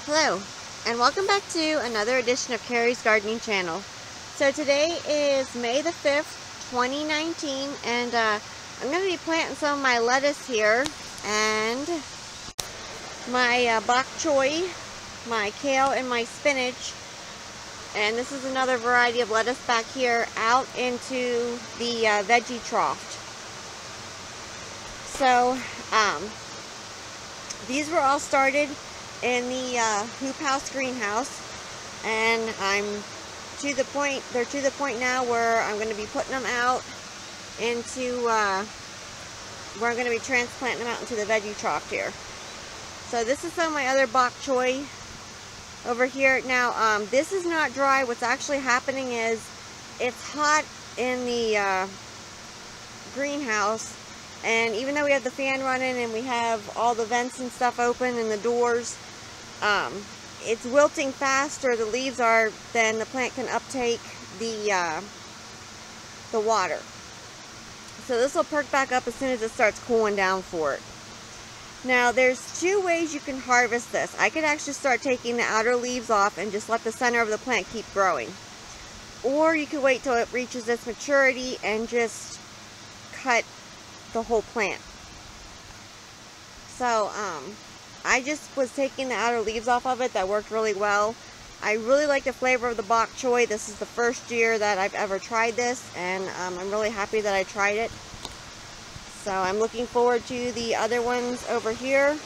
Hello, and welcome back to another edition of Carrie's Gardening Channel. So today is May the 5th, 2019, and I'm going to be planting some of my lettuce here, and my bok choy, my kale, and my spinach. And this is another variety of lettuce back here out into the veggie trough. So, these were all started in the hoop house greenhouse, and they're to the point now where I'm going to be putting them out into where I'm going to be transplanting them out into the veggie trough here. So this is some of my other bok choy over here. Now this is not dry. What's actually happening is it's hot in the greenhouse, and even though we have the fan running and we have all the vents and stuff open and the doors, it's wilting faster, the leaves are, than the plant can uptake the water. So this will perk back up as soon as it starts cooling down for it. Now there's two ways you can harvest this. I could actually start taking the outer leaves off and just let the center of the plant keep growing. Or you could wait till it reaches its maturity and just cut the whole plant. So I just was taking the outer leaves off of it. That worked really well. I really like the flavor of the bok choy. This is the first year that I've ever tried this, and I'm really happy that I tried it. So I'm looking forward to the other ones over here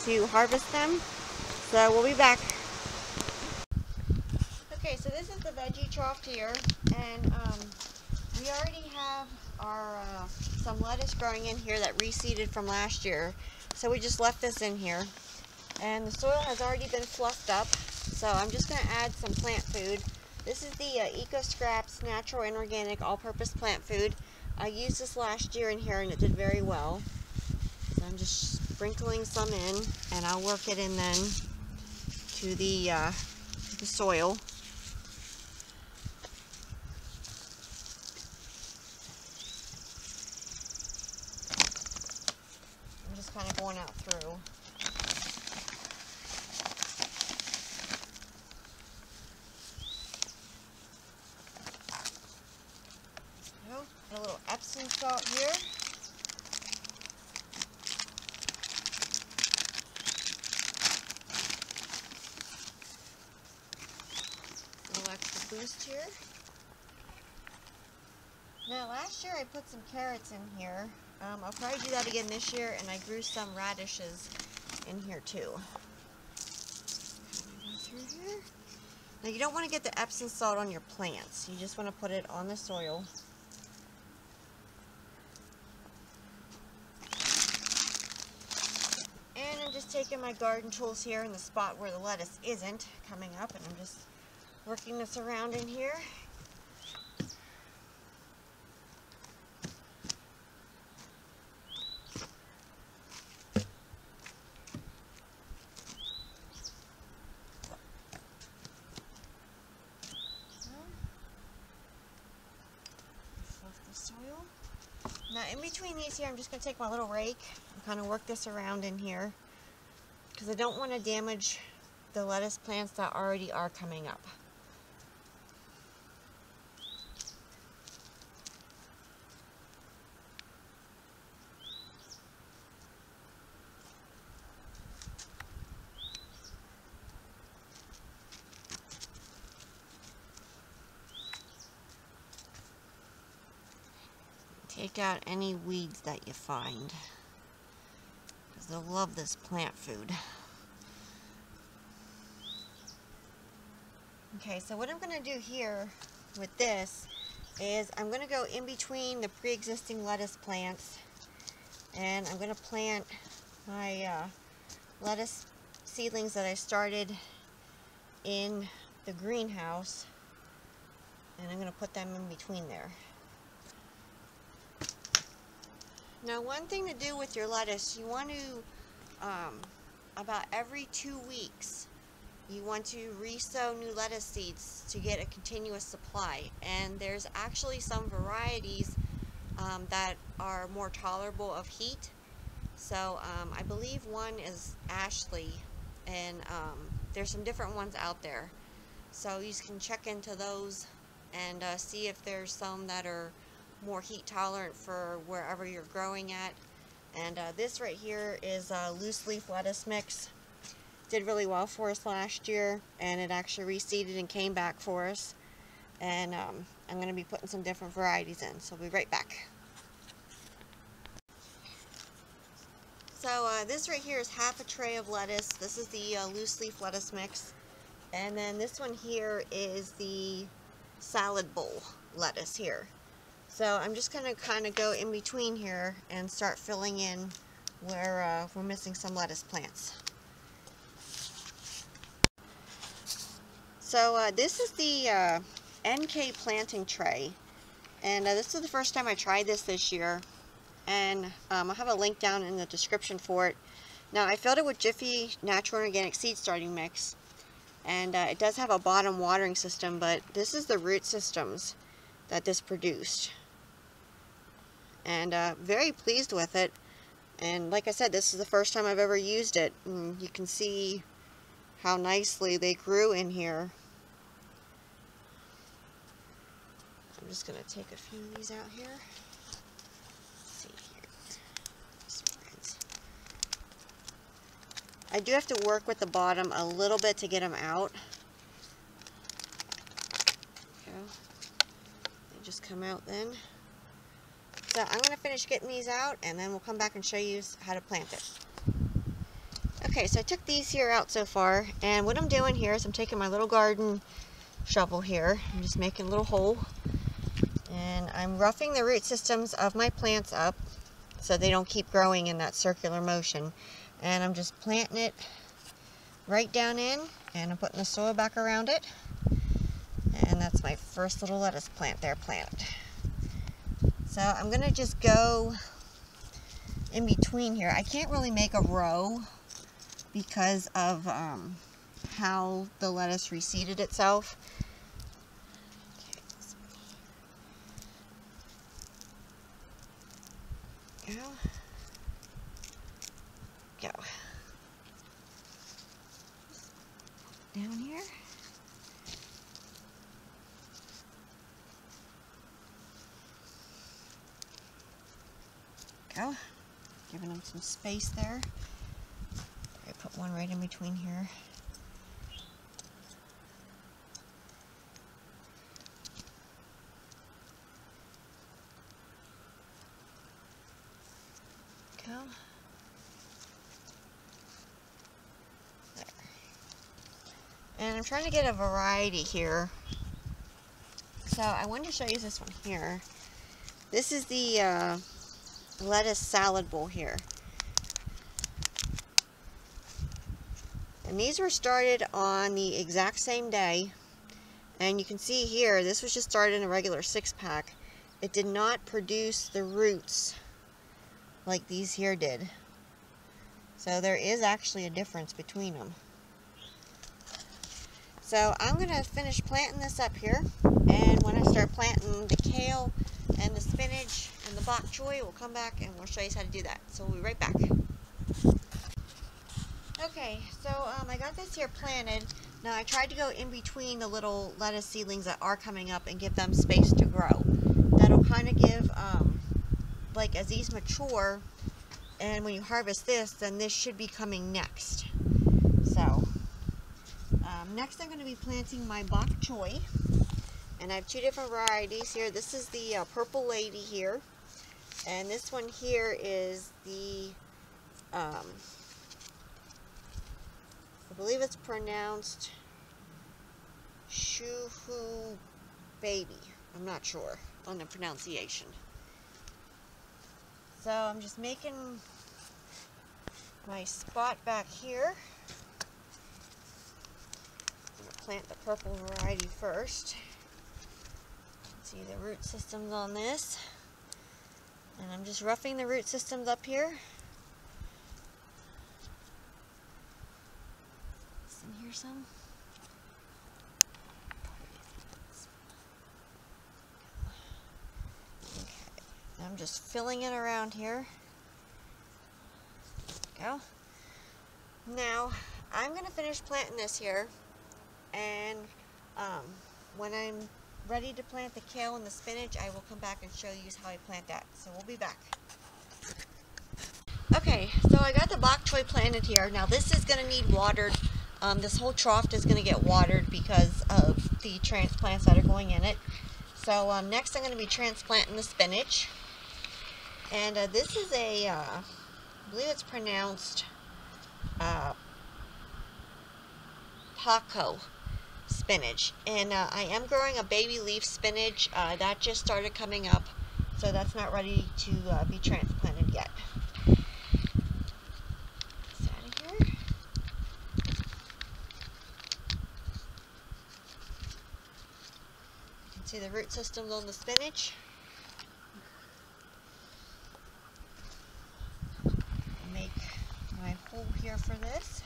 to harvest them. So we'll be back. Okay, so this is the veggie trough here, and we already have our some lettuce growing in here that reseeded from last year. So we just left this in here, and the soil has already been fluffed up, so I'm just going to add some plant food. This is the Eco Scraps Natural and Organic All-Purpose Plant Food. I used this last year in here and it did very well. So I'm just sprinkling some in, and I'll work it in then to the soil. I'm just kind of going out through. A little Epsom salt here. A little extra boost here. Now last year I put some carrots in here. I'll probably do that again this year, and I grew some radishes in here too. Go through here. Now you don't want to get the Epsom salt on your plants. You just want to put it on the soil. Taking my garden tools here in the spot where the lettuce isn't coming up, and I'm just working this around in here. Fluff the soil. Now in between these here, I'm just going to take my little rake and kind of work this around in here, because I don't want to damage the lettuce plants that already are coming up. Take out any weeds that you find, because they'll love this plant food. Okay, so what I'm going to do here with this is I'm going to go in between the pre-existing lettuce plants, and I'm going to plant my lettuce seedlings that I started in the greenhouse, and I'm going to put them in between there. Now one thing to do with your lettuce, you want to, about every 2 weeks, you want to resow new lettuce seeds to get a continuous supply. And there's actually some varieties that are more tolerable of heat. So I believe one is Ashley, and there's some different ones out there. So you can check into those and see if there's some that are more heat tolerant for wherever you're growing at. And this right here is a loose leaf lettuce mix. Did really well for us last year, and it actually reseeded and came back for us. And I'm going to be putting some different varieties in, so I'll be right back. So this right here is half a tray of lettuce. This is the loose leaf lettuce mix. And then this one here is the salad bowl lettuce here. So I'm just going to kind of go in between here and start filling in where we're missing some lettuce plants. So this is the NK planting tray, and this is the first time I tried this year, and I'll have a link down in the description for it. Now I filled it with Jiffy Natural and Organic Seed Starting Mix, and it does have a bottom watering system, but this is the root systems that this produced, and very pleased with it. And like I said, this is the first time I've ever used it, and you can see how nicely they grew in here. I'm just going to take a few of these out here. Let's see here. I do have to work with the bottom a little bit to get them out. There we go. They just come out then. So I'm going to finish getting these out, and then we'll come back and show you how to plant it. Okay, so I took these here out so far, and what I'm doing here is I'm taking my little garden shovel here. I'm just making a little hole. And I'm roughing the root systems of my plants up so they don't keep growing in that circular motion. And I'm just planting it right down in, and I'm putting the soil back around it. And that's my first little lettuce plant there planted. So I'm going to just go in between here. I can't really make a row because of how the lettuce reseeded itself. Go. Down here. Go. Giving them some space there. I put one right in between here. Go. There. And I'm trying to get a variety here. So I wanted to show you this one here. This is the lettuce salad bowl here. And these were started on the exact same day. And you can see here, this was just started in a regular 6-pack. It did not produce the roots like these here did. So there is actually a difference between them. So I'm going to finish planting this up here, and when I start planting the kale and the spinach and the bok choy, we'll come back and we'll show you how to do that. So we'll be right back. Okay, so I got this here planted. Now I tried to go in between the little lettuce seedlings that are coming up and give them space to grow. That'll kind of give, like as these mature, and when you harvest this, then this should be coming next. So, next I'm going to be planting my bok choy, and I have two different varieties here. This is the purple lady here, and this one here is the, I believe it's pronounced Shuhu baby. I'm not sure on the pronunciation. So I'm just making my spot back here. I'm going to plant the purple variety first. See the root systems on this. And I'm just roughing the root systems up here. Is in here some? I'm just filling it around here. Go. Now, I'm going to finish planting this here, and when I'm ready to plant the kale and the spinach, I will come back and show you how I plant that. So we'll be back. Okay, so I got the bok choy planted here. Now this is going to need watered. This whole trough is going to get watered because of the transplants that are going in it. So next I'm going to be transplanting the spinach. And this is a, I believe it's pronounced Paco spinach. And I am growing a baby leaf spinach. That just started coming up, so that's not ready to be transplanted yet. It's out of here. You can see the root systems on the spinach. Make my hole here for this.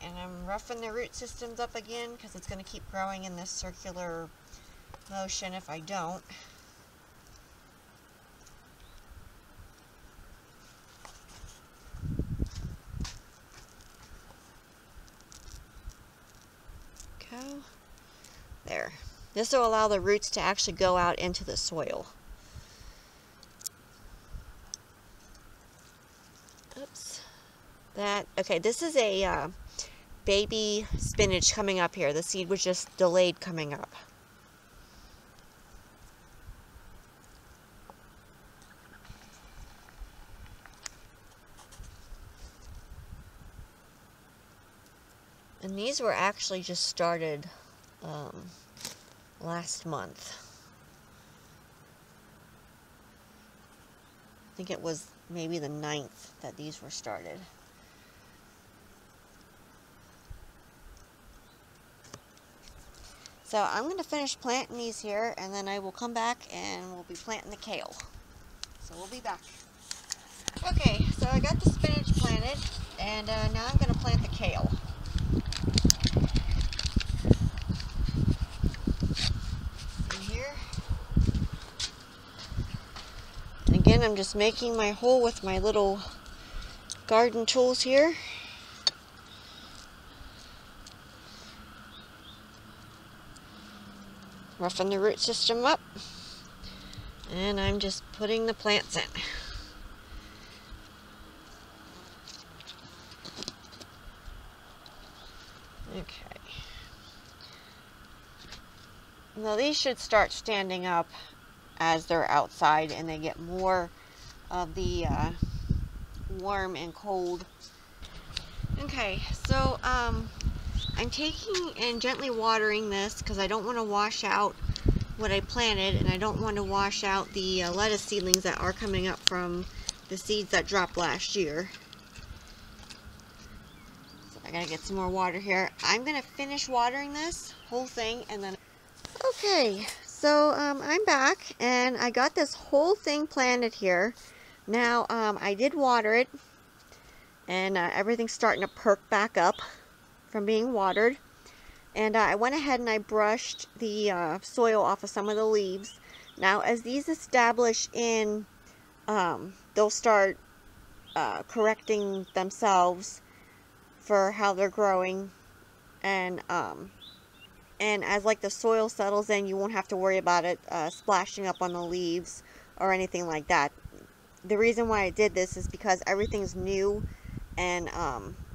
And I'm roughing the root systems up again because it's going to keep growing in this circular motion if I don't. Go. There. This will allow the roots to actually go out into the soil. Oops. Okay, this is a baby spinach coming up here. The seed was just delayed coming up. And these were actually just started last month. I think it was maybe the 9th that these were started. So I'm going to finish planting these here, and then I will come back and we'll be planting the kale. So we'll be back. Okay, so I got the spinach planted, and now I'm going to plant the kale. See here. And again, I'm just making my hole with my little garden tools here. Roughing the root system up, and I'm just putting the plants in. Okay. Now these should start standing up as they're outside and they get more of the warm and cold. Okay, so I'm taking and gently watering this because I don't want to wash out what I planted, and I don't want to wash out the lettuce seedlings that are coming up from the seeds that dropped last year. So I gotta get some more water here. I'm gonna finish watering this whole thing and then... Okay, so I'm back and I got this whole thing planted here. Now I did water it, and everything's starting to perk back up from being watered, and I went ahead and I brushed the soil off of some of the leaves. Now as these establish in, they'll start correcting themselves for how they're growing, and as like the soil settles in, you won't have to worry about it splashing up on the leaves or anything like that. The reason why I did this is because everything's new, and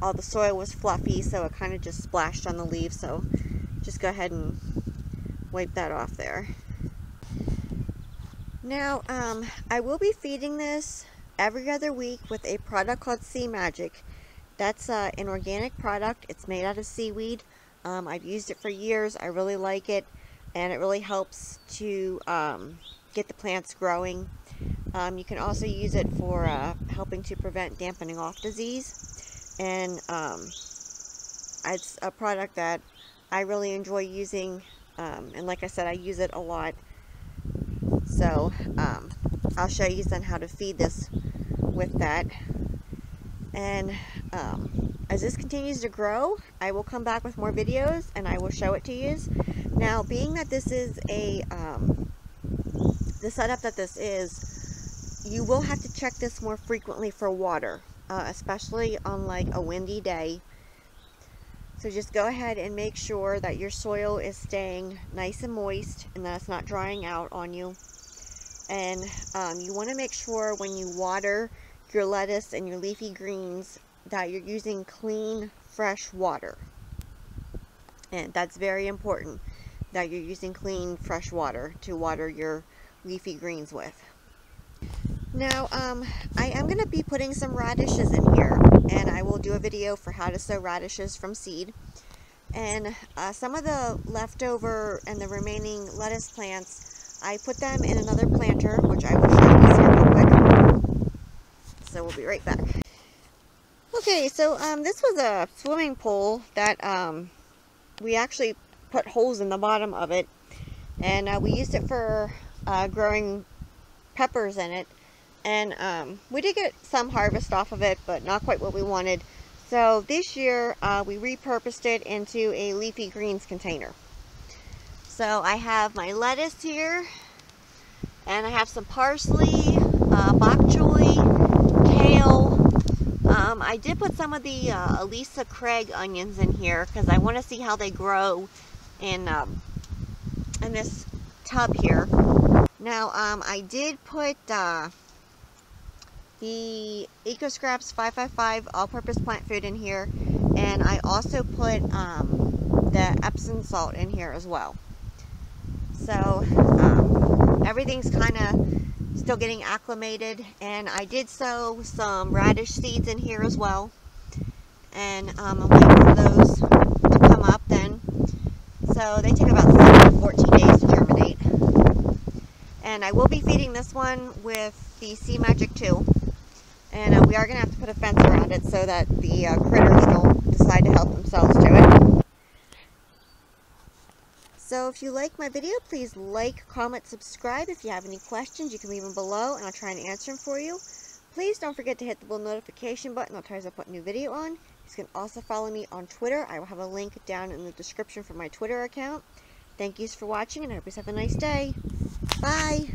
all the soil was fluffy, so it kind of just splashed on the leaves. So just go ahead and wipe that off there. Now I will be feeding this every other week with a product called Sea Magic. That's an organic product. It's made out of seaweed. I've used it for years. I really like it, and it really helps to get the plants growing. You can also use it for helping to prevent dampening off disease, and it's a product that I really enjoy using, and like I said, I use it a lot. So I'll show you then how to feed this with that. And as this continues to grow, I will come back with more videos and I will show it to you. Now, being that this is a the setup that this is, you will have to check this more frequently for water, especially on like a windy day. So just go ahead and make sure that your soil is staying nice and moist and that it's not drying out on you. And you want to make sure when you water your lettuce and your leafy greens that you're using clean, fresh water. And that's very important, that you're using clean, fresh water to water your leafy greens with. Now, I am going to be putting some radishes in here, and I will do a video for how to sow radishes from seed. And some of the leftover and the remaining lettuce plants, I put them in another planter, which I will show you here real quick. So we'll be right back. Okay, so this was a swimming pool that we actually put holes in the bottom of it, and we used it for growing peppers in it. And we did get some harvest off of it, but not quite what we wanted. So this year we repurposed it into a leafy greens container. So I have my lettuce here, and I have some parsley, bok choy, kale. I did put some of the Elisa Craig onions in here because I want to see how they grow in this tub here. Now I did put the Eco Scraps 555 all-purpose plant food in here, and I also put the Epsom salt in here as well. So everything's kind of still getting acclimated, and I did sow some radish seeds in here as well, and I'm waiting for those to come up then. So they take about 7 to 14 days to germinate. And I will be feeding this one with the Sea Magic 2. And we are going to have to put a fence around it so that the critters don't decide to help themselves to it. So if you like my video, please like, comment, subscribe. If you have any questions, you can leave them below and I'll try and answer them for you. Please don't forget to hit the little notification button. I'll try to put a new video on. You can also follow me on Twitter. I will have a link down in the description for my Twitter account. Thank you for watching, and I hope you have a nice day. Bye!